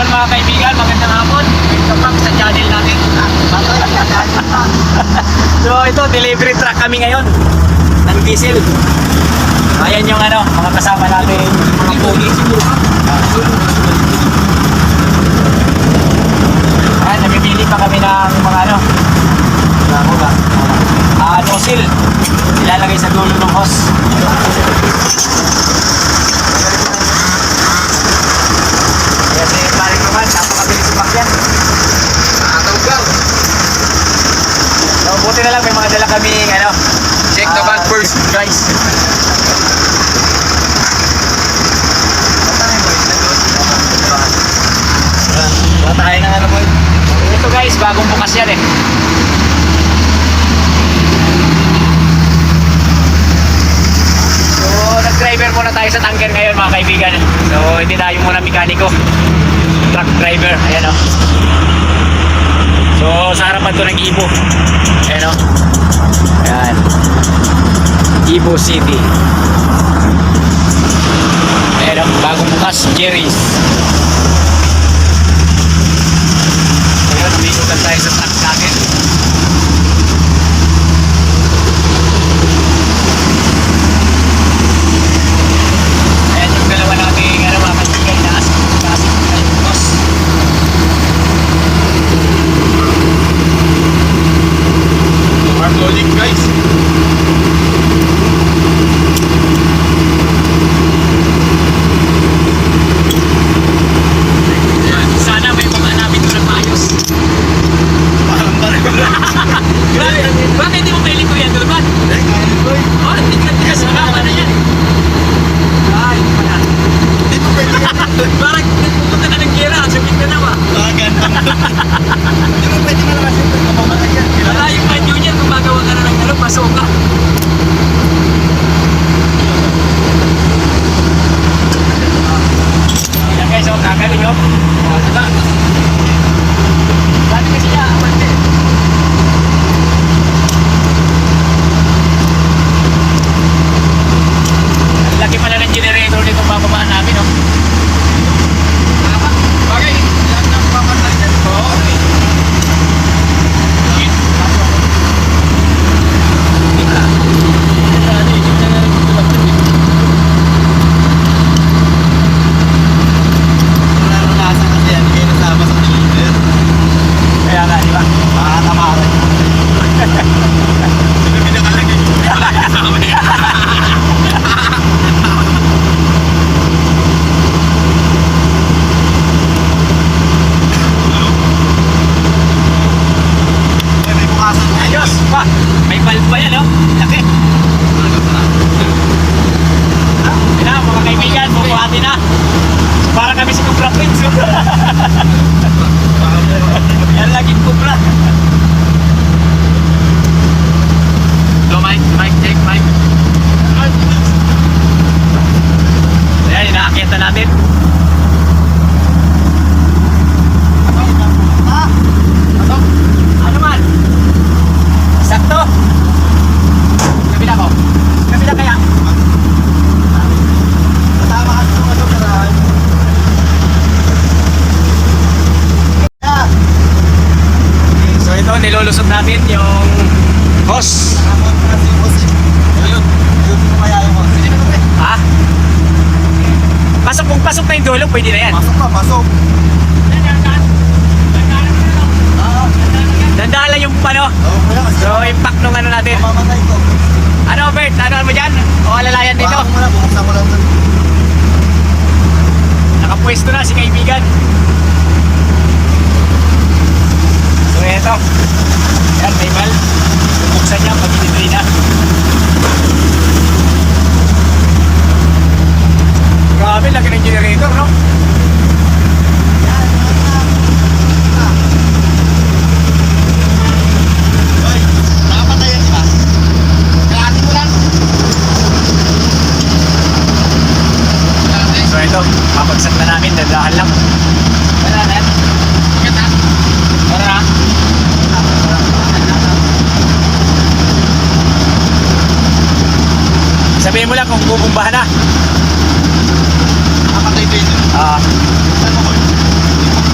mga kaibigan, magandang hapon. Welcome back sa channel natin. So ito, delivery truck kami ngayon ng diesel. Ayan yung ano, mga kasama natin, mga pulis. Ayan, namimili pa kami ng mga ano, nozzle. Ilalagay sa dulo ng hose. Kasi paring naman, napakabilis sumakyan. Nakatawag. So, buti na lang may mga dala kami, ano. Check the bag first. Guys. Tayo na nga naman. Ito guys, bagong bukas yan eh. So, nag-driver muna tayo sa tanker ngayon mga kaibigan. So, hindi tayo muna mekaniko. Truck driver, ayan o. So, sa harapan to ng Ibo. Ayan o. Ayan. Ibo City. Ayan o, bagong bukas, Jerry's. Ayan, umikutan tayo sa truck natin. Ayan yung dalawa nating ano, mga kaibigan na asik tayo bukas. Hard loading guys. Sana may mga namin ko nagmaayos. Parang tayo. Bakit hindi mo pili ko yan, Dulman? Oh, hindi ka kasama na yan. Ay, pala. Hindi ko pwede yan. Parang pupunta ka ng gira, sabihin ka na ba? Ganda. Hindi mo pwede malakas yung pagkapamatay yan. Wala yung panyo niyan, kung magawa ka na ng ano, pasok ka. Ayan guys, oh, kagaling oh. Dati kasi niya, pwede. Ang laki pala ng generator nito bababaan namin oh. Bagay, yan ang pamatay yan. Oo. Naranasan kasi yan, hindi kayo nasama sa deliver. Kaya nga, di ba? Makakatamaran. Sino pinakalagay yung wala kasama yan? May bukasan na. Ayos! Pa! May valve pa yan oh. Laki! Yun na mga kaibigan, bubuhatin na. Para kami si Cobra Prince. Yan laging Cobra. So Mike, check Mike. Ayan, inaakyat na natin. Ano man? Sakto! Kabila ko. Kabila kaya? Kasama ka sa ano, karahan. So ito, nilulusot natin yung hose. Ramon kasi boss eh. Ayun. Ayun mo kaya yung boss. Sige na pre. Ha? Pasok kung pasok na yung dulo, pwede na yan. Pasok na, pasok. Dandaan lang yung ano. Oo, kaya kasi. So impact nung ano natin. Mamamatay ko. Ano Bert? Ano mo dyan? O alalayan dito? Baka mo na, buksan mo lang. Nakapwesto na si kaibigan. So eto. Yan, may mal. Bubuksan niya pag hindi na. Grabe, laki ng generator, no? Hoy, nakapatay yan, di ba? Kalahati mo lang. So ito, papagsak na namin, dadahan lang. Wala na yan. Wala na. Sabihin mo lang kung bubumbahan na. Nakapatay din. Ah, Saan mo ko? Hindi mo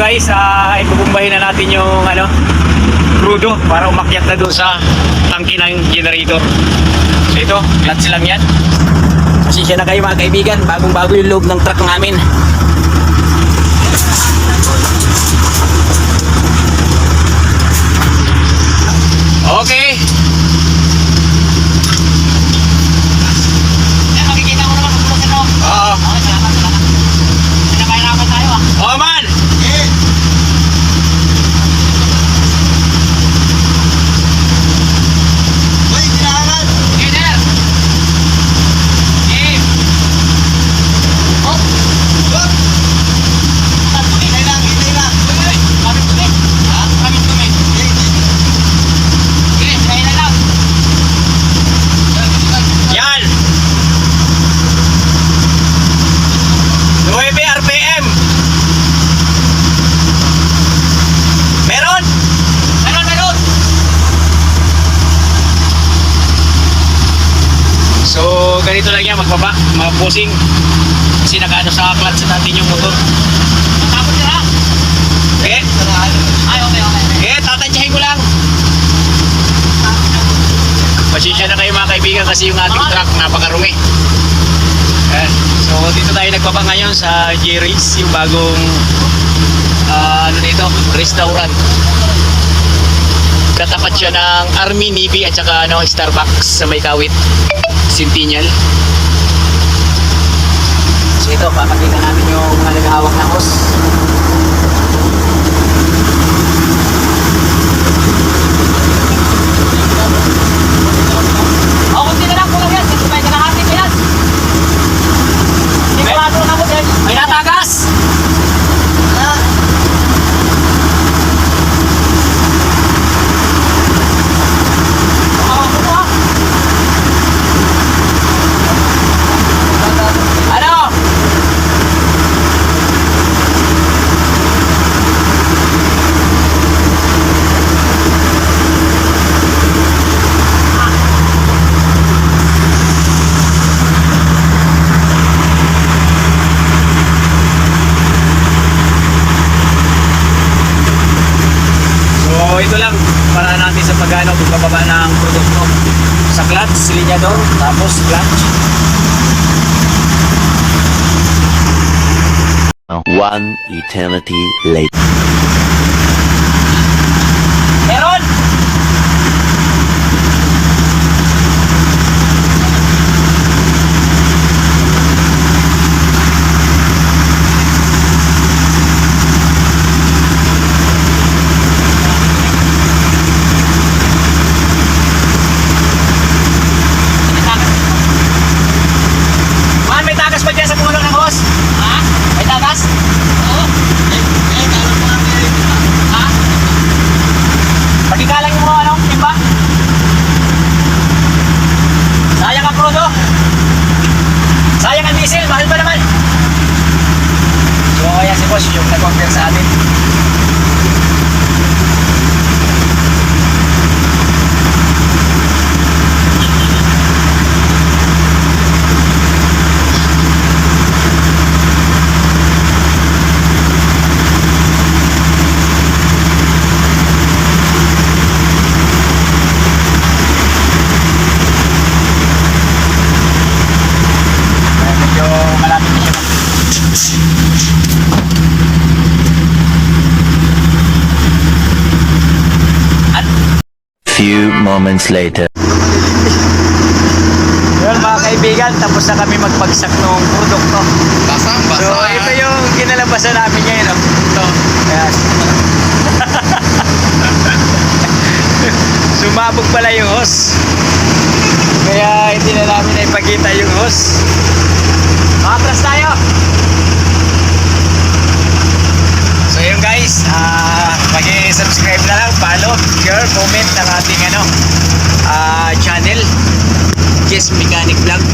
guys, ibubumbahin na natin yung crudo para umakyat na doon sa tangke ng generator. So ito, clutch lang yan. Pasensya na kayo mga kaibigan, bagong-bago yung loob ng truck namin. Okay. Makikita mo naman kung ano. Oo. Okay, salamat. Pinapahirapan tayo ah. Oo man. Uy, kailangan. Leader. Oh! Hop! Hintay lang, hintay lang. Uy, maraming tumi. Ha? Maraming tumi. Sige, hintay na lang. Yan. 9 RPM. Meron? Meron. So, ganito lang yan, magbaba, mapusing. Kasi nakaano sa clutch natin yung motor. Matapos nila. Okay? Ay, okay. Okay, tatansyahin ko lang. Pasensya na kayo mga kaibigan kasi yung ating truck napakarumi. Ayan. So, dito tayo nagbaba ngayon sa Jerry's, yung bagong restaurant. Katapat siya ng Army, Navy at saka Starbucks sa may Kawit, Centennial. So ito, papakita namin yung mga naghahawak ng hose. Kunti na lang kulang yan. Dito tayo kalahati ko yan. Sigurado na mo din. May natagas! Ano? So ito lang para natin sa pagbababa ng produkto. Sa clutch, silinyador, tapos clutch. One eternity later. Meron! Man, may tagas pa dyan sa puno ng hose? Ha? May tagas? Oo. Kala mo nga meron dito. Ha? Pagkikalang yung mga timba? Sayang ang crudo. Sayang ang diesel, mahal pa naman. So ayan si boss yung nag-compare sa atin. Medyo malapit na siya. Few moments later. Well mga kaibigan, tapos na kami magpagsak ng produkto. Basang, So ito yung kinalabasan namin ngayon. Ito. Ayan. Sumabog pala yung hose. Kaya hindi na namin naipakita yung hose. Makapras tayo. So yun guys, mag-subscribe na lang, follow, share, comment ng ating channel, Jess Mechanic Vlog.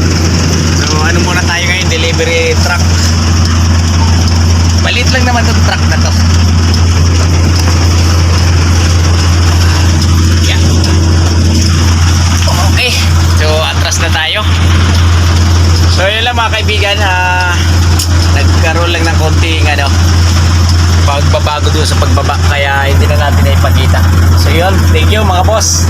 So ano muna tayo ngayon, delivery truck. Maliit lang naman itong truck na to. Yeah. Okay, so atras na tayo. So yun lang mga kaibigan, nagkaroon lang ng konting magbabago doon sa pagbaba kaya hindi na natin na ipakita. So yun, thank you mga boss.